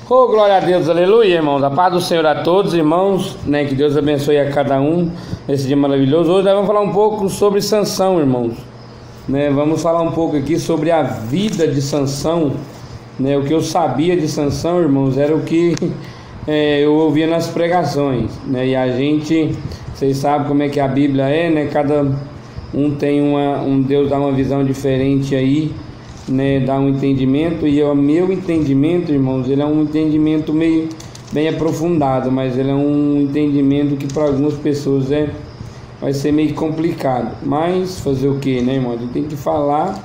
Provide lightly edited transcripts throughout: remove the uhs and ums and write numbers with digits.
Oh, glória a Deus, aleluia, irmãos. A paz do Senhor a todos, irmãos, né? Que Deus abençoe a cada um nesse dia maravilhoso. Hoje nós vamos falar um pouco sobre Sansão, irmãos, né? Vamos falar um pouco aqui sobre a vida de Sansão, né? O que eu sabia de Sansão, irmãos, era o que eu ouvia nas pregações, né? E a gente, vocês sabem como é que a Bíblia é, né? Cada um tem Deus dá uma visão diferente aí, né, dá um entendimento, e o meu entendimento, irmãos, ele é um entendimento meio bem aprofundado, mas ele é um entendimento que para algumas pessoas vai ser meio complicado, mas fazer o que, né, irmão? A gente tem que falar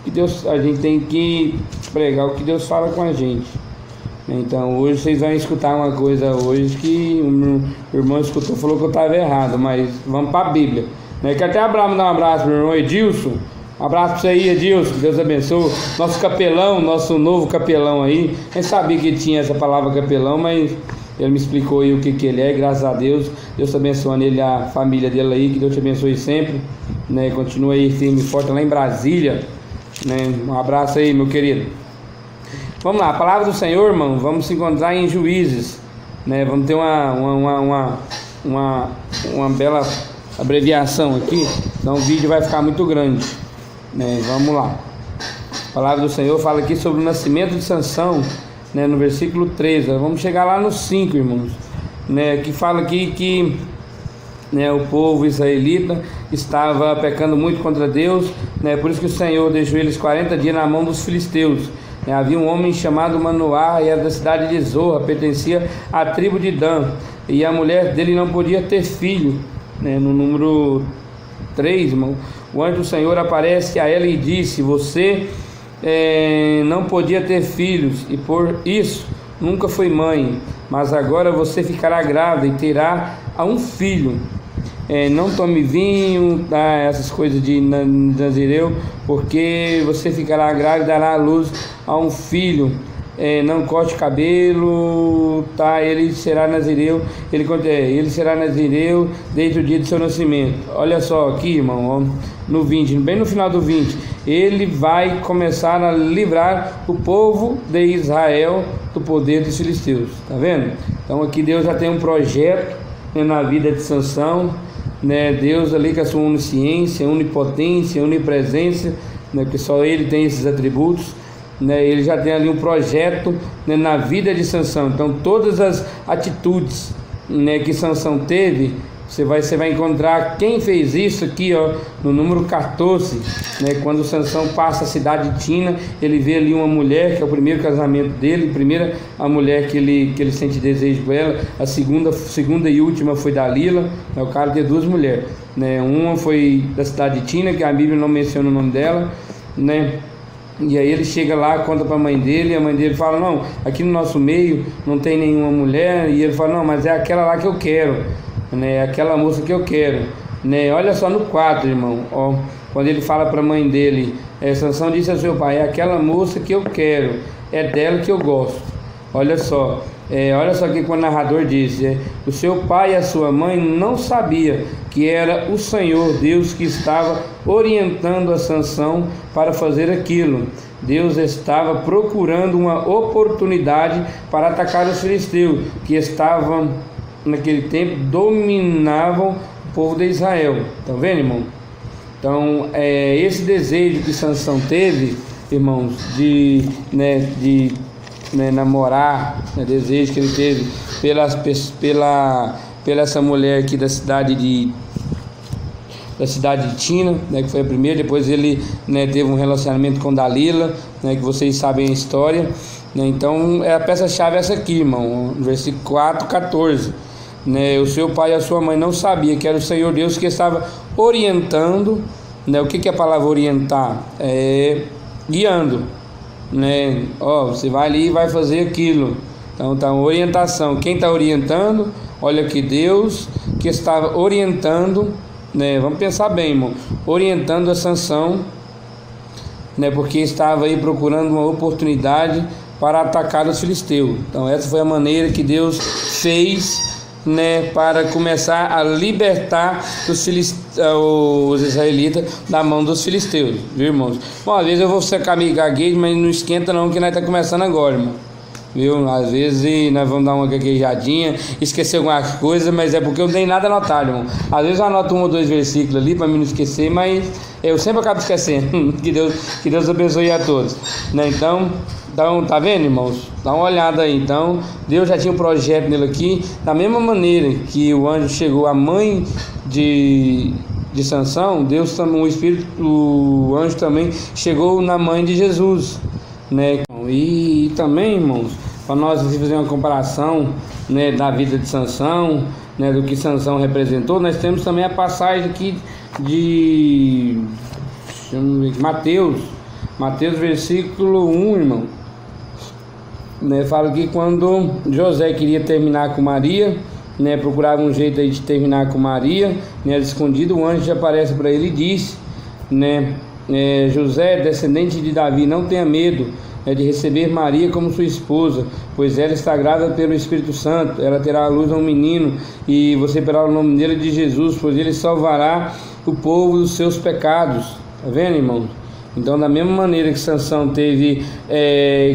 que Deus, a gente tem que pregar o que Deus fala com a gente. Então hoje vocês vão escutar uma coisa hoje que o irmão escutou, falou que eu estava errado, mas vamos para a Bíblia, né? Que até Abraão dá um abraço para o irmão Edilson. Um abraço para você aí, Edilson, que Deus abençoe. Nosso capelão, nosso novo capelão aí. Nem sabia que tinha essa palavra capelão, mas ele me explicou aí o que ele é, graças a Deus. Deus abençoe ele, a família dele aí, que Deus te abençoe sempre, né? Continua aí firme e forte lá em Brasília, né? Um abraço aí, meu querido. Vamos lá, a palavra do Senhor, irmão, vamos se encontrar em Juízes, né? Vamos ter uma bela abreviação aqui, então o vídeo vai ficar muito grande, né? Vamos lá. A palavra do Senhor fala aqui sobre o nascimento de Sansão, né? No versículo 13, vamos chegar lá no 5, irmãos, né? Que fala aqui que, né, o povo israelita estava pecando muito contra Deus, né? Por isso que o Senhor deixou eles 40 dias na mão dos filisteus. Havia um homem chamado Manoá, e era da cidade de Zorra, pertencia à tribo de Dan, e a mulher dele não podia ter filho, né? No número 3, irmão, o anjo do Senhor aparece a ela e disse: você não podia ter filhos, e por isso nunca foi mãe, mas agora você ficará grávida e terá um filho. Não tome vinho, tá? Essas coisas de Nazireu, porque você ficará grávida e dará à luz a um filho. Não corte cabelo, tá? Ele será Nazireu, ele será Nazireu desde o dia do seu nascimento. Olha só aqui, irmão, ó, no 20, bem no final do 20, ele vai começar a livrar o povo de Israel do poder dos filisteus, tá vendo? Então aqui Deus já tem um projeto, né, na vida de Sansão, né? Deus ali com a sua onisciência, onipotência, onipresença, né? Porque só ele tem esses atributos, né? Ele já tem ali um projeto, né, na vida de Sansão. Então todas as atitudes, né, que Sansão teve, você vai encontrar quem fez isso aqui, ó, no número 14, né? Quando Sansão passa a cidade de Tina, ele vê ali uma mulher, que é o primeiro casamento dele, primeira a mulher que ele sente desejo por ela, a segunda e última foi Dalila, né? O cara tem duas mulheres, né? Uma foi da cidade de Tina, que a Bíblia não menciona o nome dela, né? E aí ele chega lá, conta para a mãe dele, e a mãe dele fala: não, aqui no nosso meio não tem nenhuma mulher. E ele fala: não, mas é aquela lá que eu quero, né? É aquela moça que eu quero, né? Olha só no 4, irmão, ó, quando ele fala para a mãe dele, Sansão disse ao seu pai: é aquela moça que eu quero, é dela que eu gosto. Olha só, olha só que o narrador disse: o seu pai e a sua mãe não sabia que era o Senhor Deus que estava orientando a Sansão para fazer aquilo. Deus estava procurando uma oportunidade para atacar os filisteus, que estavam naquele tempo dominavam o povo de Israel. Tá vendo, irmão? Então esse desejo que Sansão teve, irmãos, de namorar, desejo que ele teve pela essa mulher aqui da cidade de Tina, né, que foi a primeira. Depois ele, né, teve um relacionamento com Dalila, né, que vocês sabem a história, né? Então a peça-chave é essa aqui, irmão, no versículo 4, 14, né? O seu pai e a sua mãe não sabiam que era o Senhor Deus que estava orientando, né? O que é a palavra orientar? Guiando, né? Você vai ali e vai fazer aquilo. Então tá uma orientação. Quem está orientando? Olha que Deus que estava orientando, né? Vamos pensar bem, irmão, orientando a Sansão, né? Porque estava aí procurando uma oportunidade para atacar os filisteus. Então essa foi a maneira que Deus fez, né, para começar a libertar os israelitas da mão dos filisteus, viu, irmãos? Bom, às vezes eu vou secar meio gaguejo, mas não esquenta não, que nós estamos começando agora, irmão. viu? Às vezes nós vamos dar uma gaguejadinha, esquecer algumas coisas, mas é porque eu não tenho nada anotado, irmão. Às vezes eu anoto 1 ou 2 versículos ali para mim não esquecer, mas eu sempre acabo esquecendo. Que Deus abençoe a todos, né? Então, tá vendo, irmãos? Dá uma olhada aí. Então, Deus já tinha um projeto nele aqui, da mesma maneira que o anjo chegou à mãe de Sansão, Deus também, o anjo também chegou na mãe de Jesus, né? E também, irmãos, para nós fazer uma comparação, né, da vida de Sansão, né, do que Sansão representou, nós temos também a passagem aqui de Mateus, versículo 1, irmão, né, fala que quando José queria terminar com Maria, né, procurava um jeito aí de terminar com Maria, né, escondido, o anjo aparece para ele e disse, né, José, descendente de Davi, não tenha medo de receber Maria como sua esposa, pois ela está grávida pelo Espírito Santo, ela terá à luz a um menino, e você terá o nome dele de Jesus, pois ele salvará o povo dos seus pecados. Tá vendo, irmão? Então, da mesma maneira que Sansão teve,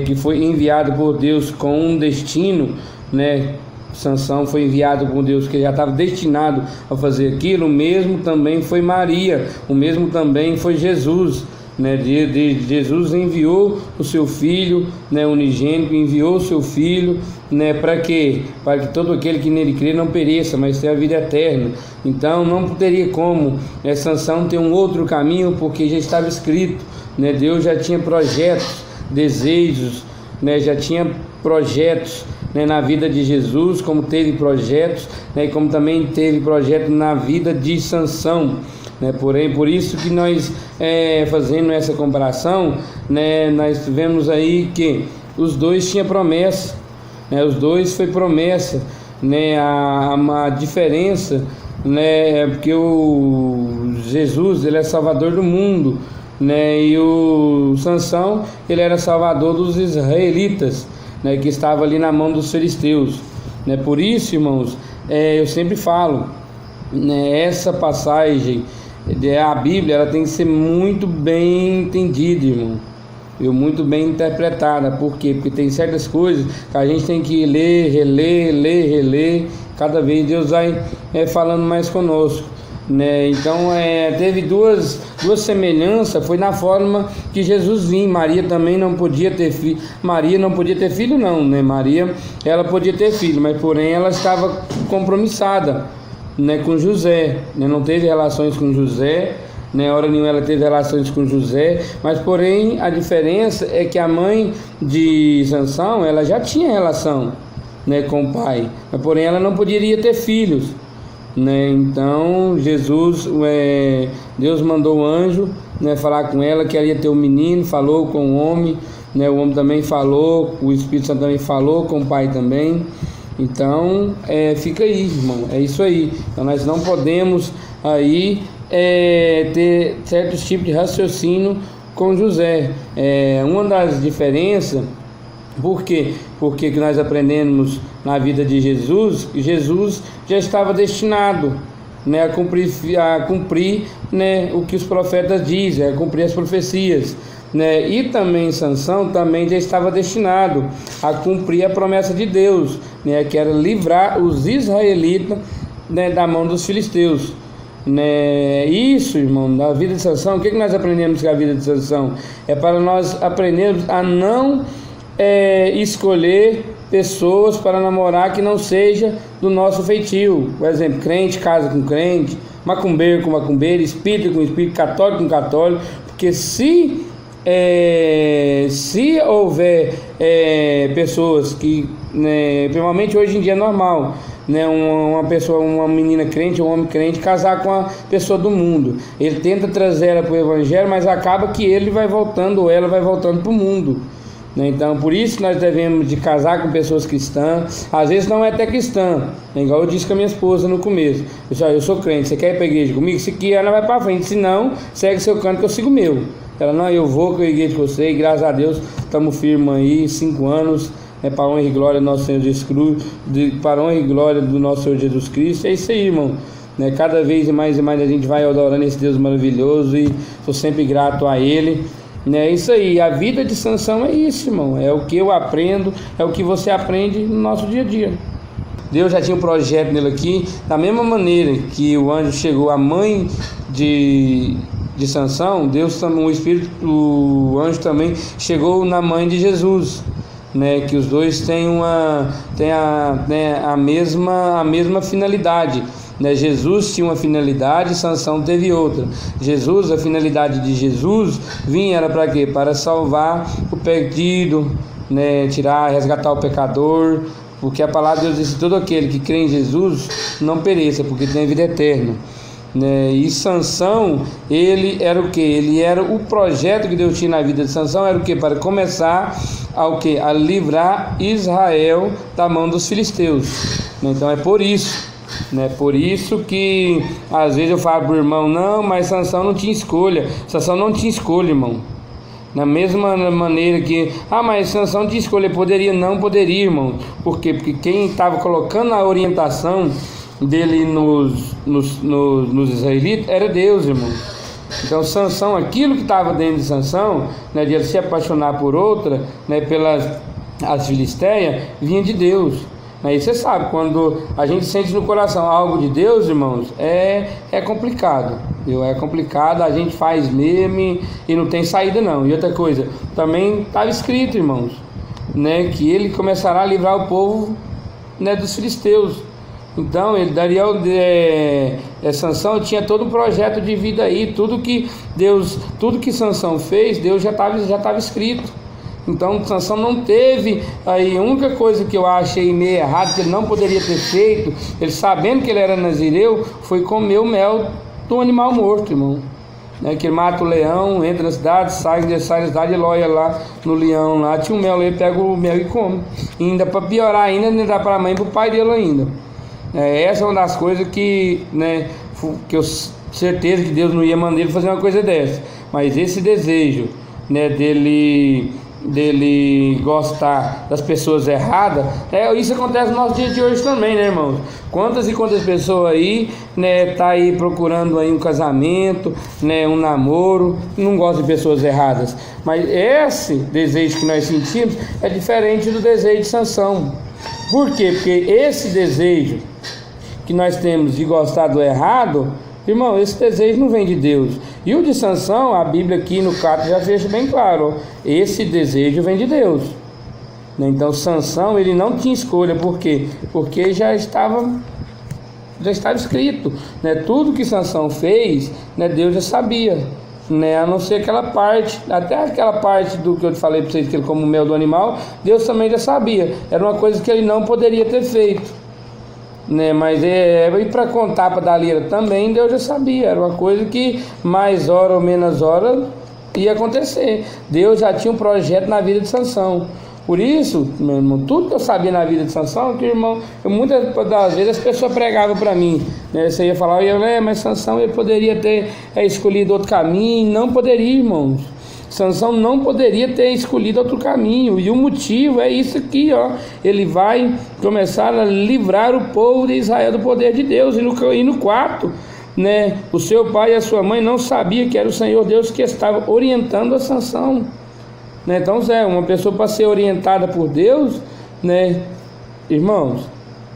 que foi enviado por Deus com um destino, né? Sansão foi enviado por Deus, que já estava destinado a fazer aquilo. O mesmo também foi Maria, o mesmo também foi Jesus, né? Jesus enviou o seu filho, né, unigênito, enviou o seu filho, né, para quê? Para que todo aquele que nele crê não pereça, mas tenha a vida eterna. Então não teria como Sansão ter um outro caminho, porque já estava escrito, né? Deus já tinha projetos, desejos, né? Já tinha projetos, né, na vida de Jesus, como teve projetos, né, e como também teve projeto na vida de Sansão, né? Porém, por isso que nós, fazendo essa comparação, né, nós vemos aí que os dois tinham promessa, né? Os dois foi promessa, né? A diferença, né, é porque o Jesus, ele é salvador do mundo, né? E o Sansão, ele era salvador dos israelitas, né, que estava ali na mão dos filisteus, né? Por isso, irmãos, eu sempre falo, né, essa passagem, a Bíblia, ela tem que ser muito bem entendida, irmão, muito bem interpretada. Por quê? Porque tem certas coisas que a gente tem que ler, reler, cada vez Deus vai falando mais conosco, né? Então, teve duas semelhanças, foi na forma que Jesus vinha. Maria também não podia ter filho. Maria não podia ter filho, não, né? Maria, ela podia ter filho, mas porém ela estava compromissada, né, com José, né? Não teve relações com José, né? Hora nenhuma ela teve relações com José, mas porém a diferença é que a mãe de Sansão, ela já tinha relação, né, com o pai, mas porém ela não poderia ter filhos, né? Então Jesus, Deus mandou o anjo, né, falar com ela que ela ia ter um menino, falou com o homem, né? O homem também falou, o Espírito Santo também falou com o pai também. Então, fica aí, irmão, é isso aí. Então nós não podemos aí ter certos tipos de raciocínio com José. Uma das diferenças, por quê? Porque que nós aprendemos na vida de Jesus, Jesus já estava destinado, né, a cumprir, né, o que os profetas dizem, a cumprir as profecias, né? E também Sansão também já estava destinado a cumprir a promessa de Deus, né, que era livrar os israelitas, né, da mão dos filisteus, né? Isso, irmão, da vida de Sansão, o que nós aprendemos com a vida de Sansão? É para nós aprendermos a não escolher pessoas para namorar que não seja do nosso feitio. Por exemplo, crente casa com crente, macumbeiro com macumbeiro, espírita com espírito, católico com católico, porque se houver pessoas que, né, principalmente hoje em dia é normal, né, uma menina crente, um homem crente casar com uma pessoa do mundo, ele tenta trazer ela para o evangelho, mas acaba que ele vai voltando, ou ela vai voltando para o mundo, né? Então por isso nós devemos de casar com pessoas cristãs, às vezes não é até cristã, né? Igual eu disse com a minha esposa no começo, eu sou crente, você quer ir para a igreja comigo? Se quer, ela vai para frente, se não, segue seu canto que eu sigo o meu. Ela, não, eu vou com a igreja de você, e graças a Deus estamos firmes aí, 5 anos, para a honra e glória do nosso Senhor Jesus Cristo, para a honra e glória do nosso Senhor Jesus Cristo. É isso aí, irmão, né? Cada vez mais e mais a gente vai adorando esse Deus maravilhoso, e sou sempre grato a Ele, É isso aí, a vida de Sansão é isso, irmão. É o que eu aprendo, é o que você aprende no nosso dia a dia. Deus já tinha um projeto nele aqui, da mesma maneira que o anjo chegou à mãe de Sansão, o anjo também chegou na mãe de Jesus, né? Que os dois têm a mesma finalidade. Né? Jesus tinha uma finalidade, Sansão teve outra. A finalidade de Jesus era para quê? Para salvar o perdido, né? Resgatar o pecador, porque a palavra de Deus diz: todo aquele que crê em Jesus não pereça, porque tem vida eterna. Né? E Sansão, ele era o que? Ele era o projeto que Deus tinha na vida de Sansão, era o que? Para começar a livrar Israel da mão dos filisteus. Então é por isso. Né? Por isso que às vezes eu falo para o irmão: não, mas Sansão não tinha escolha. Sansão não tinha escolha, irmão. Da mesma maneira que mas Sansão tinha escolha, poderia, não poderia, irmão. Por quê? Porque quem estava colocando a orientação dele nos israelitas era Deus, irmão. Então Sansão, aquilo que estava dentro de Sansão, né, de ele se apaixonar por outra, né, as filisteias, vinha de Deus. Aí você sabe, quando a gente sente no coração algo de Deus, irmãos, é complicado, viu? É complicado, a gente faz mesmo e não tem saída não. E outra coisa, também estava escrito, irmãos, né, que ele começará a livrar o povo, né, dos filisteus. Então ele daria Sansão tinha todo um projeto de vida aí, tudo que Sansão fez, Deus já estava escrito. Então Sansão não teve aí. A única coisa que eu achei meio errado, que ele não poderia ter feito, ele sabendo que ele era nazireu, foi comer o mel do animal morto, irmão. Né, que ele mata o leão, entra na cidade, sai da cidade, ele olha lá no leão, lá tinha o mel, ele pega o mel e come. E ainda para piorar, ainda dá para a mãe e para o pai dele ainda. Essa é uma das coisas que, né, que eu certeza que Deus não ia mandar ele fazer uma coisa dessa. Mas esse desejo, né, dele gostar das pessoas erradas, isso acontece no nosso dia de hoje também, né, irmãos? Quantas e quantas pessoas aí, né, tá aí procurando aí um casamento, né, um namoro, não gosta de pessoas erradas. Mas esse desejo que nós sentimos é diferente do desejo de Sansão. Por quê? Porque esse desejo que nós temos de gostar do errado, irmão, esse desejo não vem de Deus. E o de Sansão, a Bíblia aqui no capítulo já deixa bem claro, esse desejo vem de Deus. Então Sansão, ele não tinha escolha. Por quê? Porque já estava escrito, né? Tudo que Sansão fez, né, Deus já sabia, né? A não ser aquela parte, até aquela parte do que eu te falei para vocês, que ele come o mel do animal, Deus também já sabia. Era uma coisa que ele não poderia ter feito, né? Mas e para contar para Dalila também, Deus já sabia. Era uma coisa que mais hora ou menos hora ia acontecer. Deus já tinha um projeto na vida de Sansão. Por isso, meu irmão, tudo que eu sabia na vida de Sansão, que irmão, muitas das vezes as pessoas pregavam para mim, né? Você ia falar, mas Sansão ele poderia ter escolhido outro caminho. Não poderia, irmãos. Sansão não poderia ter escolhido outro caminho. E o motivo é isso aqui, ó. Ele vai começar a livrar o povo de Israel do poder de Deus. E no quarto, né, o seu pai e a sua mãe não sabiam que era o Senhor Deus que estava orientando a Sansão. Né? Então, uma pessoa para ser orientada por Deus, né, irmãos,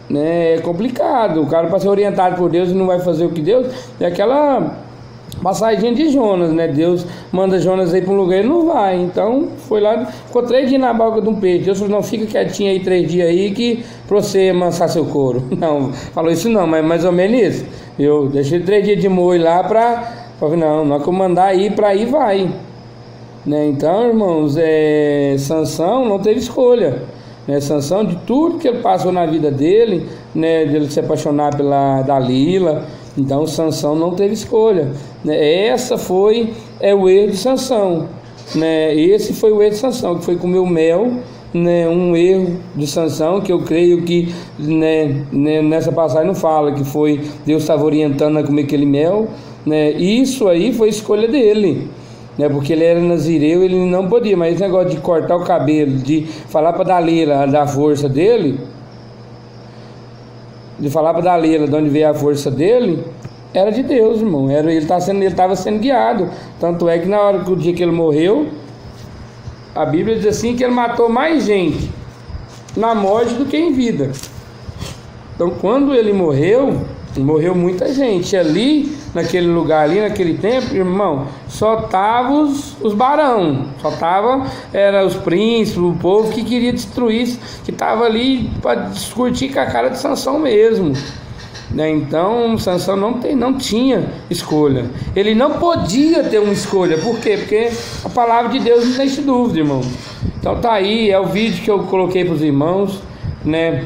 né, é complicado. O cara para ser orientado por Deus e não vai fazer o que Deus, é aquela passadinha de Jonas, né? Deus manda Jonas aí para um lugar e ele não vai. Então foi lá, ficou 3 dias na boca de um peixe. Deus falou: não, fica quietinho aí 3 dias aí que para você amansar seu couro. Não, falou isso não, mas mais ou menos isso. Eu deixei 3 dias de molho lá não que eu mandar aí, para aí vai, né? Então, irmãos, Sansão não teve escolha, né? Sansão, de tudo que ele passou na vida dele, né, dele se apaixonar pela Dalila, então Sansão não teve escolha, né? Essa foi o erro de Sansão, né? Esse foi o erro de Sansão, que foi comer o mel, né? Um erro de Sansão, que eu creio que, né, nessa passagem não fala que foi Deus estava orientando a comer aquele mel, né? Isso aí foi escolha dele, né? Porque ele era nazireu, ele não podia. Mas esse negócio de cortar o cabelo, de falar para Dalila da força dele, de falar para Dalila de onde veio a força dele, era de Deus, irmão. Ele estava sendo guiado. Tanto é que na hora que o dia que ele morreu, a Bíblia diz assim que ele matou mais gente na morte do que em vida. Então, quando ele morreu muita gente. Ali, naquele lugar ali, naquele tempo, irmão, só tava os barão, só tava, era os príncipes, o povo que queria destruir, que tava ali para discutir com a cara de Sansão mesmo, né? Então, Sansão não tinha escolha. Ele não podia ter uma escolha. Por quê? Porque a palavra de Deus não deixa dúvida, irmão. Então tá aí, é o vídeo que eu coloquei para os irmãos, né?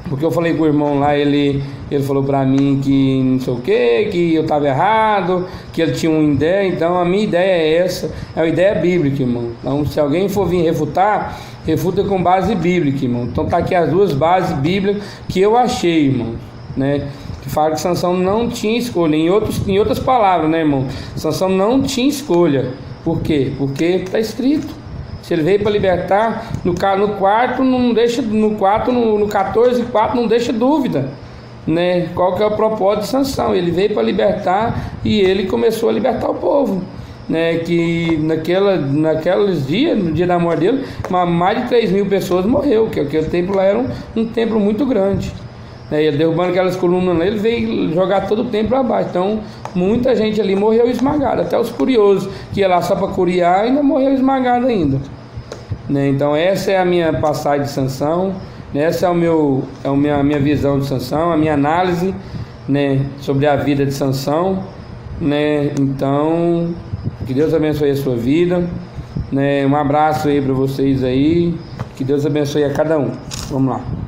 Porque eu falei com o irmão lá, ele falou pra mim que não sei o que eu tava errado, que ele tinha uma ideia. Então a minha ideia é essa, é uma ideia bíblica, irmão. Então se alguém for vir refutar, refuta com base bíblica, irmão. Então tá aqui as duas bases bíblicas que eu achei, irmão, né? Que fala que Sansão não tinha escolha. Em outras palavras, né, irmão? Sansão não tinha escolha. Por quê? Porque está escrito. Se ele veio para libertar, no 4 não deixa, no 14:4 não deixa dúvida, né? Qual que é o propósito de Sansão? Ele veio para libertar e ele começou a libertar o povo, né? Que naqueles dias, no dia da morte dele, mais de 3.000 pessoas morreu, que aquele templo lá era um templo muito grande, né? Ele derrubando aquelas colunas lá, ele veio jogar todo o templo abaixo. Então muita gente ali morreu esmagada, até os curiosos que ia lá só para curiar ainda morreu esmagado ainda, né? Então essa é a minha passagem de Sansão, essa é a minha visão de Sansão, a minha análise, né, sobre a vida de Sansão, né? Então que Deus abençoe a sua vida, né? Um abraço aí para vocês aí, que Deus abençoe a cada um. Vamos lá.